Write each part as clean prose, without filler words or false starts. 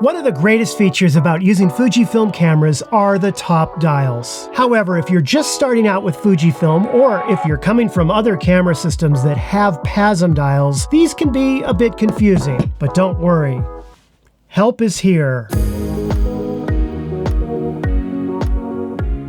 One of the greatest features about using Fujifilm cameras are the top dials. However, if you're just starting out with Fujifilm, or if you're coming from other camera systems that have PASM dials, these can be a bit confusing. But don't worry, help is here.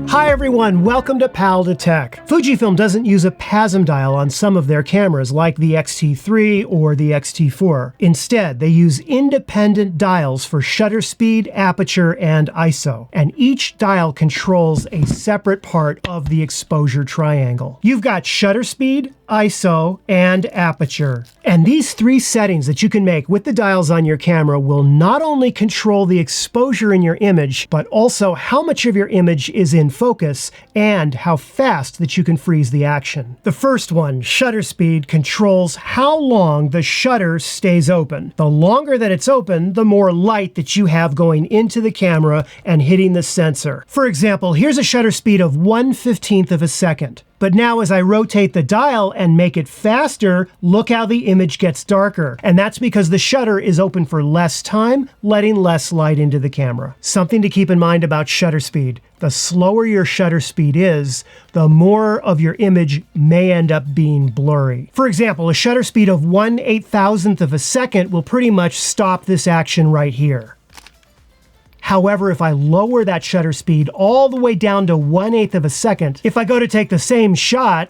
Hi everyone, welcome to Pal to Tech. Fujifilm doesn't use a PASM dial on some of their cameras like the XT3 or the XT4. Instead, they use independent dials for shutter speed, aperture, and ISO. And each dial controls a separate part of the exposure triangle. You've got shutter speed, ISO, and aperture. And these three settings that you can make with the dials on your camera will not only control the exposure in your image, but also how much of your image is in focus and how fast that you can freeze the action. The first one, shutter speed, controls how long the shutter stays open. The longer that it's open, the more light that you have going into the camera and hitting the sensor. For example, here's a shutter speed of 1/15 of a second. But now as I rotate the dial and make it faster, look how the image gets darker. And that's because the shutter is open for less time, letting less light into the camera. Something to keep in mind about shutter speed. The slower your shutter speed is, the more of your image may end up being blurry. For example, a shutter speed of 1/8000th of a second will pretty much stop this action right here. However, if I lower that shutter speed all the way down to 1/8 of a second, if I go to take the same shot,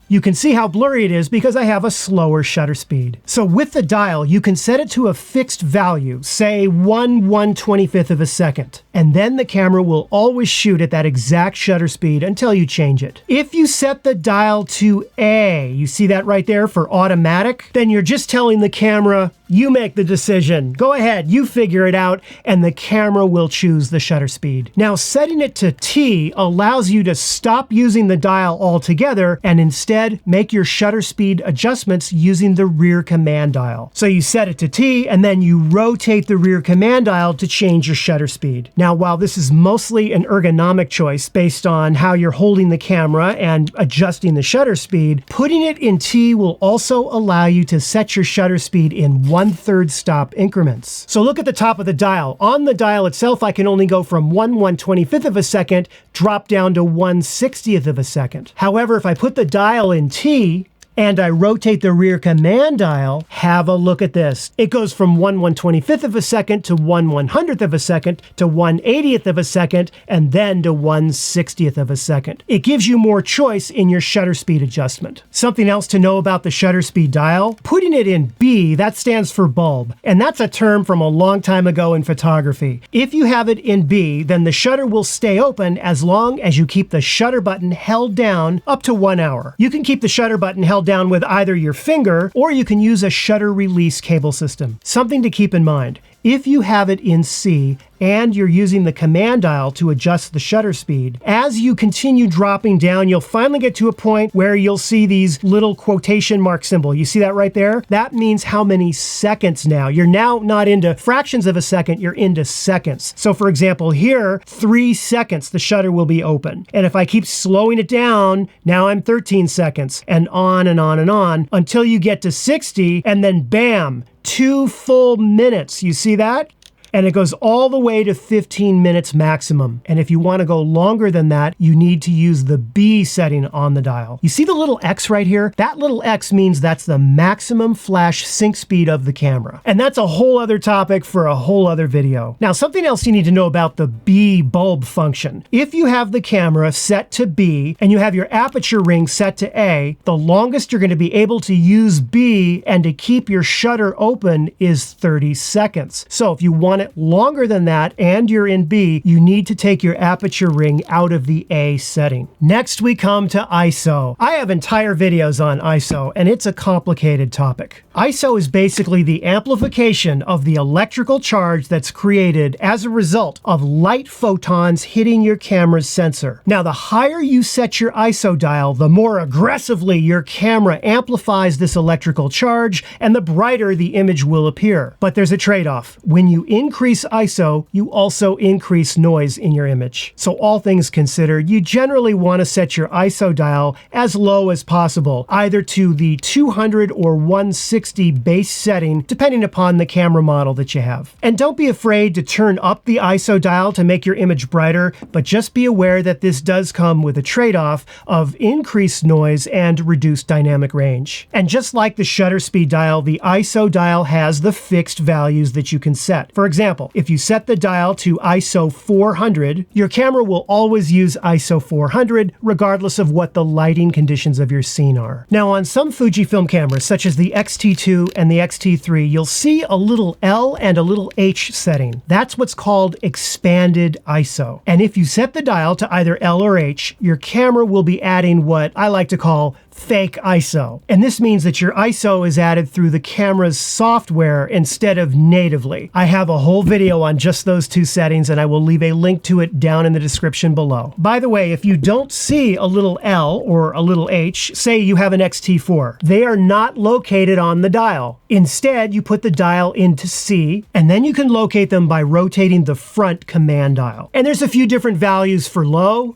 you can see how blurry it is because I have a slower shutter speed. So with the dial, you can set it to a fixed value, say 1/125th of a second. And then the camera will always shoot at that exact shutter speed until you change it. If you set the dial to A, you see that right there for automatic, then you're just telling the camera, you make the decision. Go ahead, you figure it out, and the camera will choose the shutter speed. Now, setting it to T allows you to stop using the dial altogether and instead make your shutter speed adjustments using the rear command dial. So you set it to T and then you rotate the rear command dial to change your shutter speed. Now, while this is mostly an ergonomic choice based on how you're holding the camera and adjusting the shutter speed, putting it in T will also allow you to set your shutter speed in 1/3 stop increments. So look at the top of the dial. On the dial itself, I can only go from 1/125th of a second, drop down to 1/60th of a second. However, if I put the dial in T, and I rotate the rear command dial, have a look at this. It goes from 1/125th of a second to 1/100th of a second to 1/80th of a second, and then to 1/60th of a second. It gives you more choice in your shutter speed adjustment. Something else to know about the shutter speed dial, putting it in B, that stands for bulb. And that's a term from a long time ago in photography. If you have it in B, then the shutter will stay open as long as you keep the shutter button held down up to 1 hour. You can keep the shutter button held down with either your finger, or you can use a shutter release cable system. Something to keep in mind. If you have it in C and you're using the command dial to adjust the shutter speed, as you continue dropping down, you'll finally get to a point where you'll see these little quotation mark symbol. You see that right there? That means how many seconds now. You're now not into fractions of a second, you're into seconds. So for example, here, 3 seconds, the shutter will be open. And if I keep slowing it down, now I'm 13 seconds, and on and on and on, until you get to 60, and then bam, 2 full minutes. You see that? And it goes all the way to 15 minutes maximum. And if you want to go longer than that, you need to use the B setting on the dial. You see the little X right here? That little X means that's the maximum flash sync speed of the camera. And that's a whole other topic for a whole other video. Now, something else you need to know about the B bulb function. If you have the camera set to B and you have your aperture ring set to A, the longest you're going to be able to use B and to keep your shutter open is 30 seconds. So if you want it longer than that and you're in B, you need to take your aperture ring out of the A setting. Next, we come to ISO. I have entire videos on ISO, and it's a complicated topic. ISO is basically the amplification of the electrical charge that's created as a result of light photons hitting your camera's sensor. Now, the higher you set your ISO dial, the more aggressively your camera amplifies this electrical charge, and the brighter the image will appear. But there's a trade-off. When you increase increase ISO, you also increase noise in your image. So all things considered, you generally want to set your ISO dial as low as possible, either to the 200 or 160 base setting, depending upon the camera model that you have. And don't be afraid to turn up the ISO dial to make your image brighter, but just be aware that this does come with a trade-off of increased noise and reduced dynamic range. And just like the shutter speed dial, the ISO dial has the fixed values that you can set. For example, if you set the dial to ISO 400, your camera will always use ISO 400 regardless of what the lighting conditions of your scene are. Now on some Fujifilm cameras, such as the XT2 and the XT3, you'll see a little L and a little H setting. That's what's called expanded ISO. And if you set the dial to either L or H, your camera will be adding what I like to call fake ISO. And this means that your ISO is added through the camera's software instead of natively. I have a whole video on just those two settings, and I will leave a link to it down in the description below. By the way, if you don't see a little L or a little H, say you have an XT4, they are not located on the dial. Instead, you put the dial into C, and then you can locate them by rotating the front command dial. And there's a few different values for low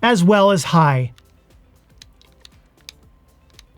as well as high.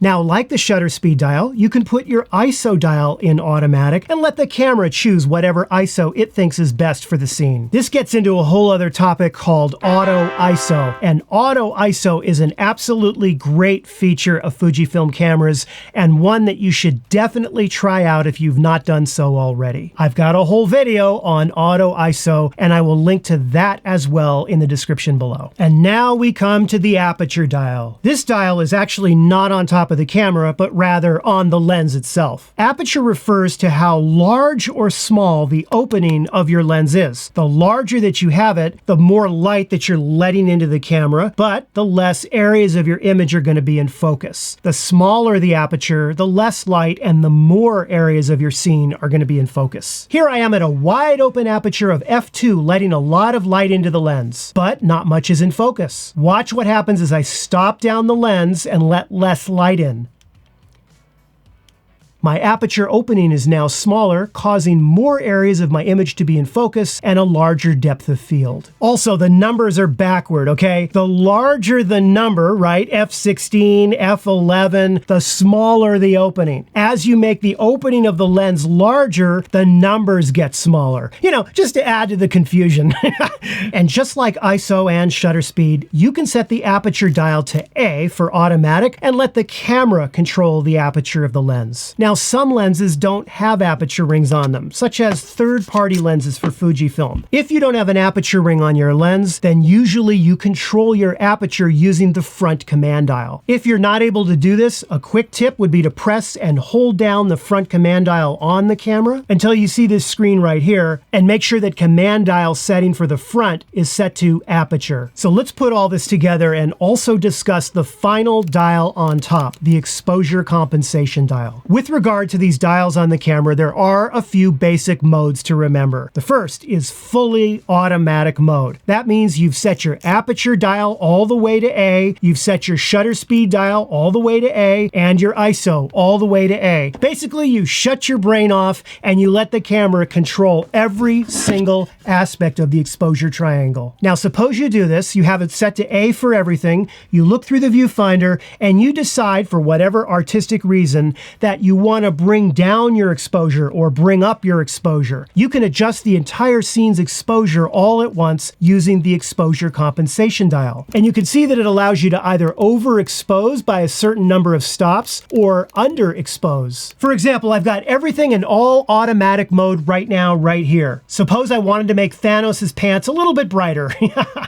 Now, like the shutter speed dial, you can put your ISO dial in automatic and let the camera choose whatever ISO it thinks is best for the scene. This gets into a whole other topic called auto ISO. And auto ISO is an absolutely great feature of Fujifilm cameras, and one that you should definitely try out if you've not done so already. I've got a whole video on auto ISO, and I will link to that as well in the description below. And now we come to the aperture dial. This dial is actually not on top of the camera, but rather on the lens itself. Aperture refers to how large or small the opening of your lens is. The larger that you have it, the more light that you're letting into the camera, but the less areas of your image are going to be in focus. The smaller the aperture, the less light and the more areas of your scene are going to be in focus. Here I am at a wide open aperture of f2, letting a lot of light into the lens, but not much is in focus. Watch what happens as I stop down the lens and let less light in. My aperture opening is now smaller, causing more areas of my image to be in focus and a larger depth of field. Also, the numbers are backward, okay? The larger the number, right, f16, f11, the smaller the opening. As you make the opening of the lens larger, the numbers get smaller. You know, just to add to the confusion. And just like ISO and shutter speed, you can set the aperture dial to A for automatic and let the camera control the aperture of the lens. Now, some lenses don't have aperture rings on them, such as third-party lenses for Fujifilm. If you don't have an aperture ring on your lens, then usually you control your aperture using the front command dial. If you're not able to do this, a quick tip would be to press and hold down the front command dial on the camera until you see this screen right here, and make sure that command dial setting for the front is set to aperture. So let's put all this together and also discuss the final dial on top, the exposure compensation dial. With regard to these dials on the camera, there are a few basic modes to remember. The first is fully automatic mode. That means you've set your aperture dial all the way to A, you've set your shutter speed dial all the way to A, and your ISO all the way to A. Basically, you shut your brain off and you let the camera control every single aspect of the exposure triangle. Now, suppose you do this, you have it set to A for everything, you look through the viewfinder, and you decide for whatever artistic reason that you want to bring down your exposure or bring up your exposure. You can adjust the entire scene's exposure all at once using the exposure compensation dial. And you can see that it allows you to either overexpose by a certain number of stops or underexpose. For example, I've got everything in all automatic mode right now, right here. Suppose I wanted to make Thanos' pants a little bit brighter.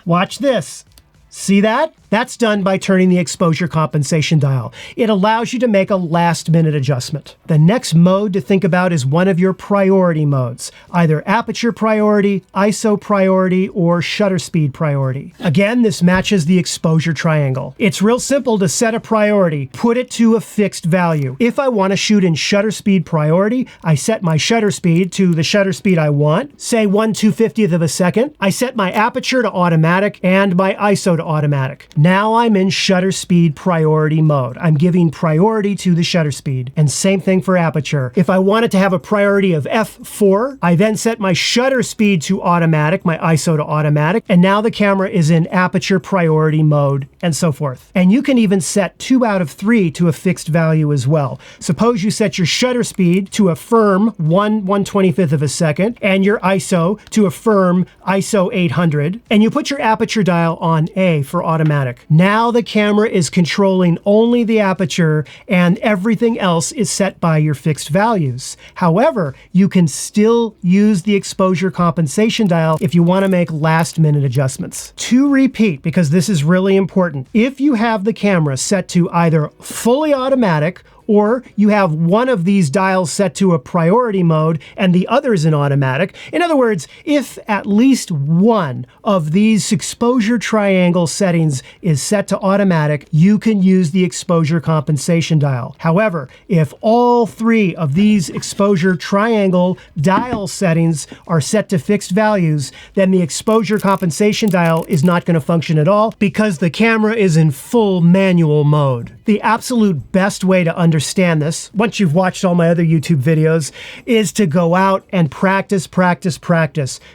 Watch this. See that? That's done by turning the exposure compensation dial. It allows you to make a last-minute adjustment. The next mode to think about is one of your priority modes, either aperture priority, ISO priority, or shutter speed priority. Again, this matches the exposure triangle. It's real simple to set a priority. Put it to a fixed value. If I want to shoot in shutter speed priority, I set my shutter speed to the shutter speed I want, say 1/250th of a second. I set my aperture to automatic and my ISO to to automatic. Now I'm in shutter speed priority mode. I'm giving priority to the shutter speed. And same thing for aperture. If I wanted to have a priority of f4, I then set my shutter speed to automatic, my ISO to automatic, and now the camera is in aperture priority mode, and so forth. And you can even set 2 out of 3 to a fixed value as well. Suppose you set your shutter speed to a firm 1/125th of a second, and your ISO to a firm ISO 800, and you put your aperture dial on A for automatic. Now the camera is controlling only the aperture, and everything else is set by your fixed values. However, you can still use the exposure compensation dial if you want to make last-minute adjustments. To repeat, because this is really important, if you have the camera set to either fully automatic or you have one of these dials set to a priority mode and the others in automatic. In other words, if at least one of these exposure triangle settings is set to automatic, you can use the exposure compensation dial. However, if all 3 of these exposure triangle dial settings are set to fixed values, then the exposure compensation dial is not going to function at all because the camera is in full manual mode. The absolute best way to understand this, once you've watched all my other YouTube videos, is to go out and practice.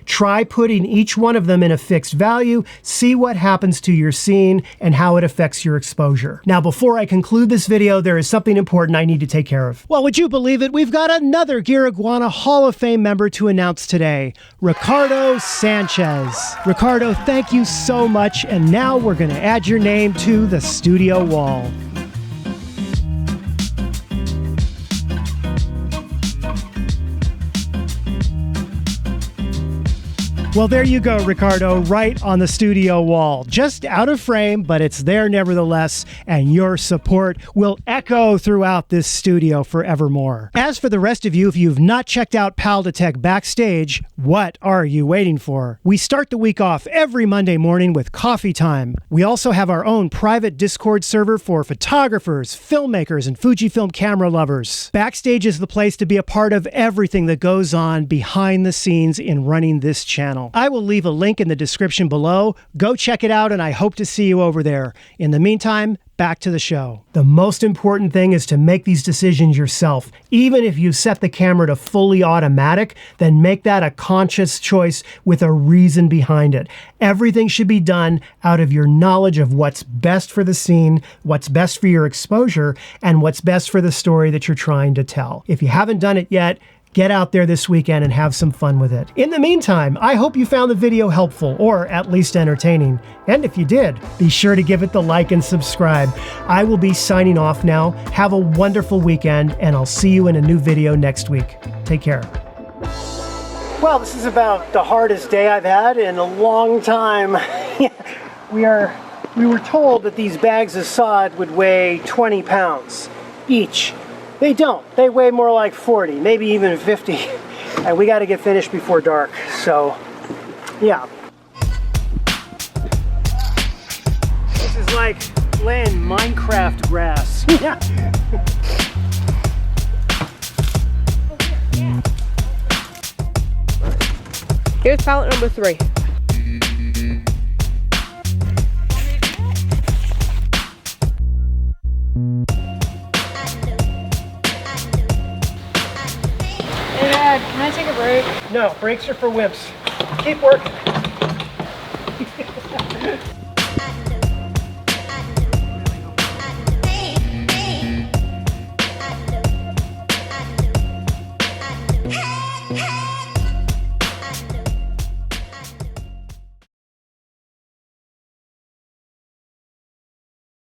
Try putting each one of them in a fixed value, see what happens to your scene and how it affects your exposure. Now, before I conclude this video, there is something important I need to take care of. Well, would you believe it? We've got another Geariguana Hall of Fame member to announce today, Ricardo Sanchez. Ricardo, thank you so much, and now we're going to add your name to the studio wall. Well, there you go, Ricardo, right on the studio wall. Just out of frame, but it's there nevertheless, and your support will echo throughout this studio forevermore. As for the rest of you, if you've not checked out Pal2Tech Backstage, what are you waiting for? We start the week off every Monday morning with coffee time. We also have our own private Discord server for photographers, filmmakers, and Fujifilm camera lovers. Backstage is the place to be a part of everything that goes on behind the scenes in running this channel. I will leave a link in the description below. Go check it out, and I hope to see you over there. In the meantime, back to the show. The most important thing is to make these decisions yourself. Even if you set the camera to fully automatic, then make that a conscious choice with a reason behind it. Everything should be done out of your knowledge of what's best for the scene, what's best for your exposure, and what's best for the story that you're trying to tell. If you haven't done it yet, get out there this weekend and have some fun with it. In the meantime, I hope you found the video helpful, or at least entertaining. And if you did, be sure to give it the like and subscribe. I will be signing off now. Have a wonderful weekend, and I'll see you in a new video next week. Take care. Well, this is about the hardest day I've had in a long time. We were told that these bags of sod would weigh 20 pounds each. They don't. They weigh more like 40, maybe even 50. And we got to get finished before dark. So, yeah. This is like laying Minecraft grass. Yeah. Here's pallet number 3. Hey Dad, can I take a break? No, breaks are for wimps. Keep working.